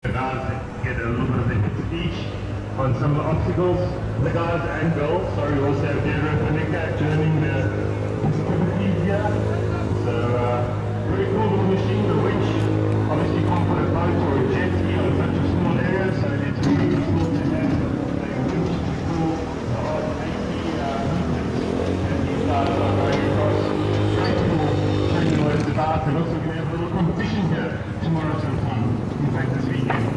The guys get a little bit of the hits each on some of the obstacles. The guys and girls, sorry, we also have Deirdre Panika joining the activities here. So, very cool little machine, the winch. Obviously, you can't put a boat or a jet ski on such a small area, so it's really useful to have a winch to pull the hard safety meters. And these guys are going across. Very cool, showing you what it's about. And also, we're going to have a little competition here tomorrow sometime. In fact, this weekend.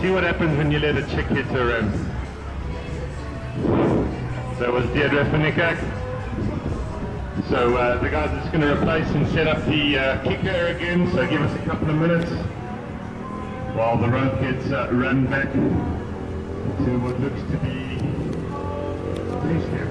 See what happens when you let a chick hit her rim. So it was Deirdre Panika. So the guys are just going to replace and set up the kicker again, so give us a couple of minutes while the rope gets run back to what looks to be police here.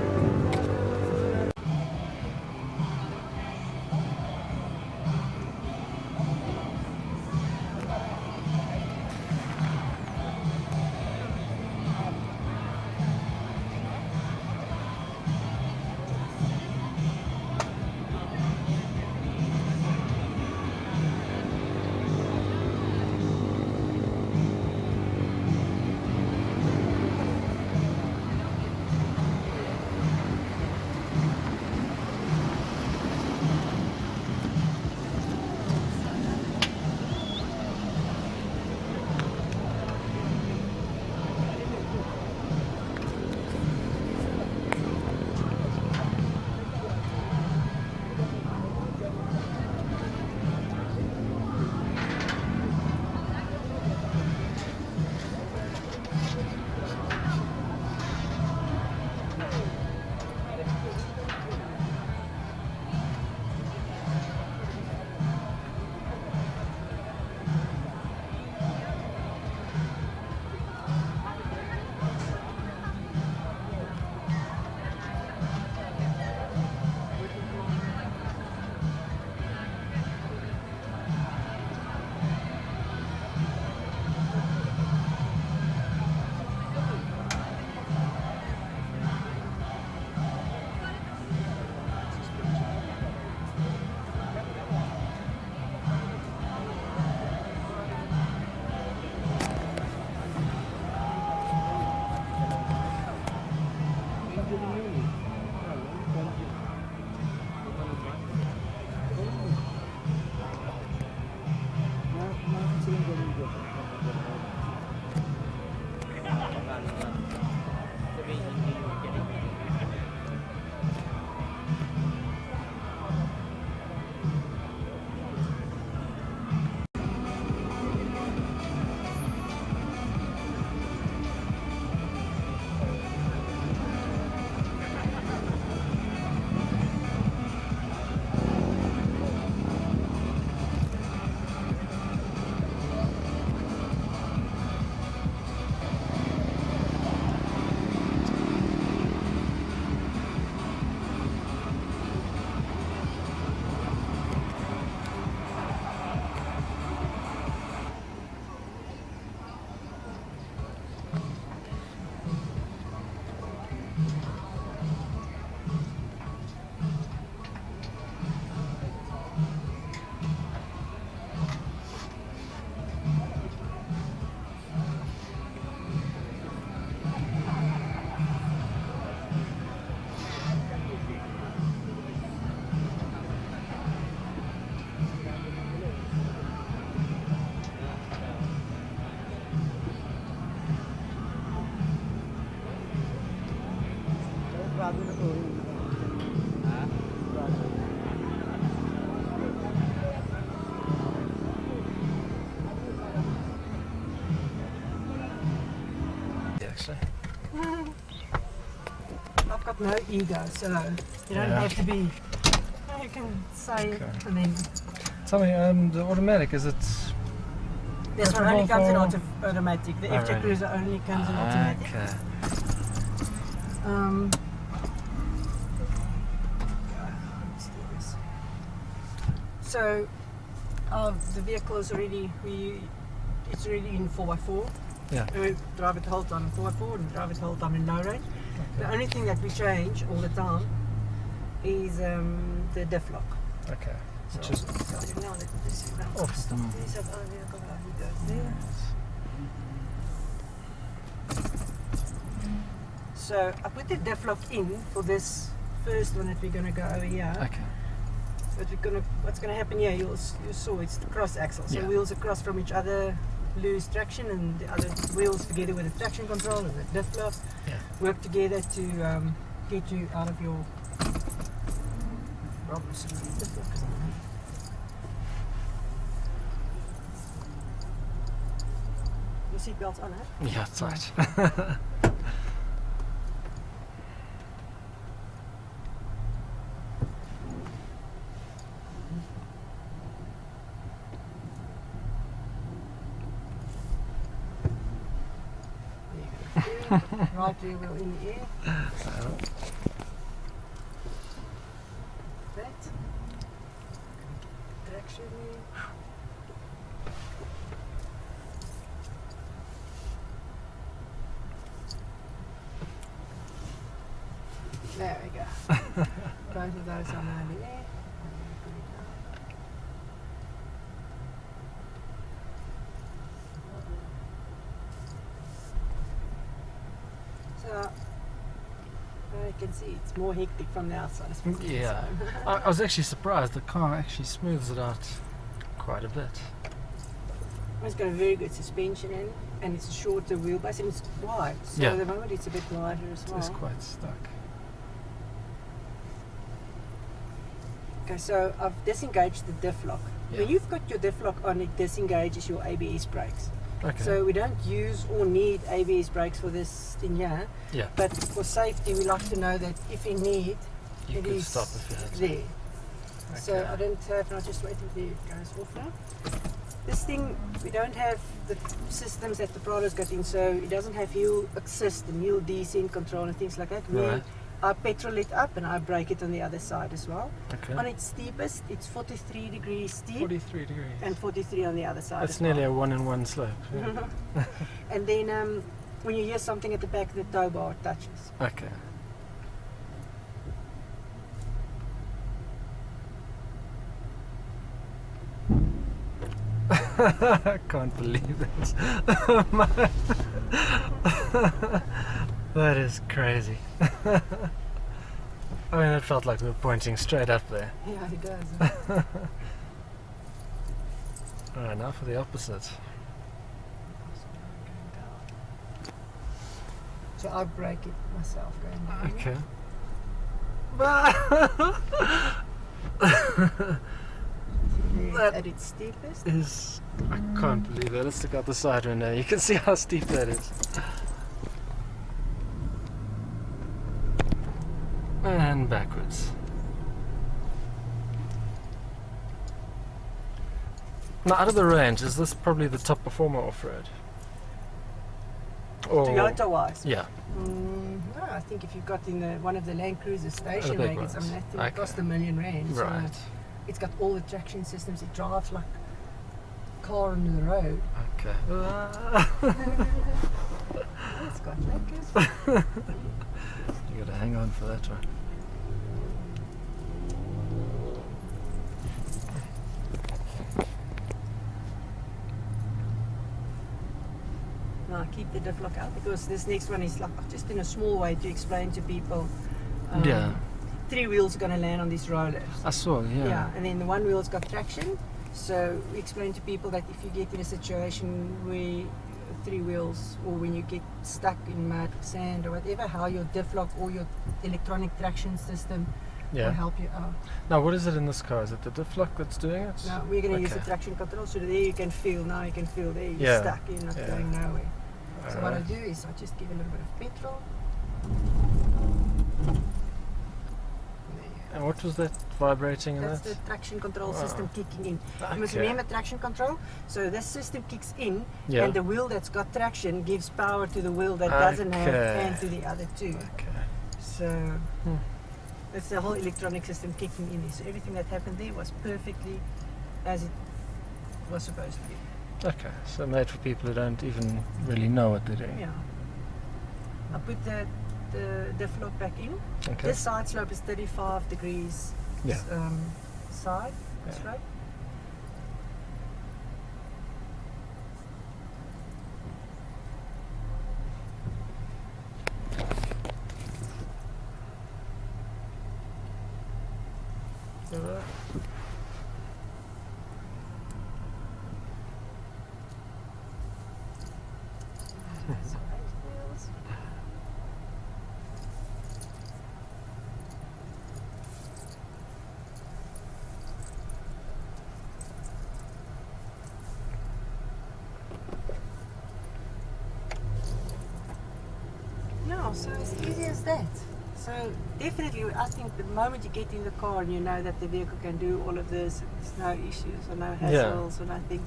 Actually. I've got no ego, so you don't have to be. You can say it and then. Tell me, the automatic, is it? This one only preferable comes in for- automatic. The Oh, FJ really? Cruiser only comes in automatic. Okay. Let's do this. So, the vehicle is already it's already in 4x4. Yeah. And we drive it the whole time in 4x4 and drive it the whole time in low range. The only thing that we change all the time is the diff lock. Okay. So, Which is now let me just see now. awesome. These have only got a goes there. So I put the diff lock in for this first one that we're going to go over here. Okay. But what's going to happen here? You saw it's the cross axle. So Yeah. wheels across from each other lose traction, and the other wheels together with the traction control and the diff lock work together to get you out of your problems. Your seatbelt's on, eh? Yeah, that's right. Right rear wheel in the air. That. Traction wheel. There we go. Both of those are now in the air. So, you can see it's more hectic from the outside. Yeah. I was actually surprised the car actually smooths it out quite a bit. It's got a very good suspension in, and it's a shorter wheelbase, and it's wide. So Yeah. at the moment it's a bit wider as well. It's quite stuck. Okay, so I've disengaged the diff lock. Yeah. When you've got your diff lock on, it disengages your ABS brakes. Okay. So we don't use or need ABS brakes for this thing here. Yeah. But for safety, we like to know that if we need, You it could is stop if you had to. there. So Okay. I don't have, and I'll just wait until it goes off now. This thing, we don't have the systems that the Prado's got in, so it doesn't have hill assist and hill descent control and things like that. Right. I petrol it up and I brake it on the other side as well. Okay. On its steepest, it's 43 degrees steep 43 degrees. and 43 on the other side. That's as nearly well. a 1-in-1 slope. Yeah. And then when you hear something at the back, the tow bar touches. Okay. I can't believe this. That is crazy. I mean, it felt like we were pointing straight up there. Yeah, it does. Alright, now for the opposite. So I break it myself going down. Okay. That At its steepest. is... I can't believe it. Let's look out the side right now. You can see how steep that is. And backwards. Now, out of the range, is this probably the top performer off-road? Or Toyota wise. yeah, No, I think if you've got in one of the Land Cruiser station big wagons, I ones. mean, that thing Okay. cost $1 million rand. so right. it's got all the traction systems. It drives like a car on the road. Okay. It's got legs. You gotta hang on for that one. No, keep the diff lock out because this next one is like just in a small way to explain to people. Yeah. 3 wheels are going to land on these rollers. I saw, yeah. And then the 1 wheel's got traction. So we explain to people that if you get in a situation where 3 wheels, or when you get stuck in mud, sand, or whatever, how your diff lock or your electronic traction system will Yeah. help you out. Now, what is it in this car? Is it the diff lock that's doing it? Now we're going to use the Okay. traction control, so there you can feel. Now you can feel there you're Yeah. stuck. You're not Yeah. going nowhere. So what I Alright. do is I just give a little bit of petrol. And what was that vibrating in That's that? the traction control Wow. system kicking in. You must Okay. remember traction control. So this system kicks in, Yeah. and the wheel that's got traction gives power to the wheel that doesn't have, Okay. and to the other two. Okay. So that's the whole electronic system kicking in. So everything that happened there was perfectly as it was supposed to be. Okay. So made for people who don't even really know what they're doing. Yeah. I put the diff lock back in. Okay. This side slope is 35 degrees Yeah. side Yeah. straight. Alright. That's right, wheels. Yeah, so it's easy as that. So definitely, I think the moment you get in the car and you know that the vehicle can do all of this, there's no issues or no hassles or nothing,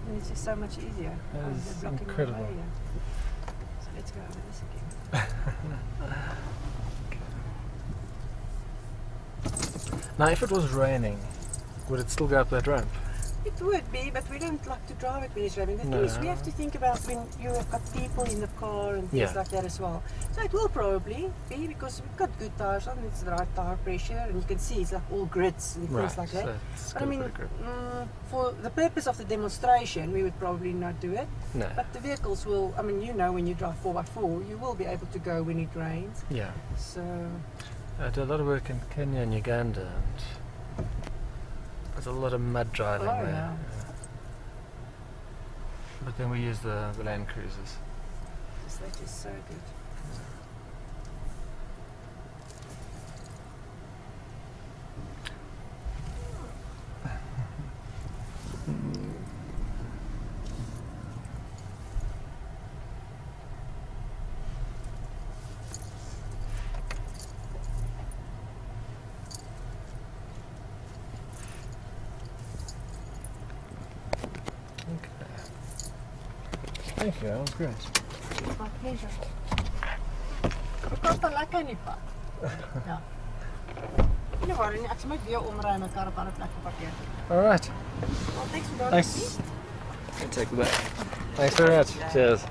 then it's just so much easier. That rather is than blocking the incredible. way, yeah. So let's go over this again. Now, if it was raining, would it still go up that ramp? It would be, but we don't like to drive it when it's raining. The thing is, we have to think about when you have got people in the car and things Yeah. like that as well. So it will probably be because we've got good tires on, it's the right tire pressure, and you can see it's like all grits and things like that. So it's But got I a mean, bit of grip. for the purpose of the demonstration, we would probably not do it. No. But the vehicles will, I mean, you know, when you drive 4x4, you will be able to go when it rains. Yeah. So, I do a lot of work in Kenya and Uganda, and there's a lot of mud driving Oh, there. yeah. But then we use the Land Cruisers. that is so good. Thank you, that was great. My pleasure. Ek kan dan lekker nie pad. Ja. Nie waar nie, ek moet weer omry en my kar op 'n ander plek geparkeer. Alright, Well, thanks for that. thanks. Take that. Thanks very much. Cheers.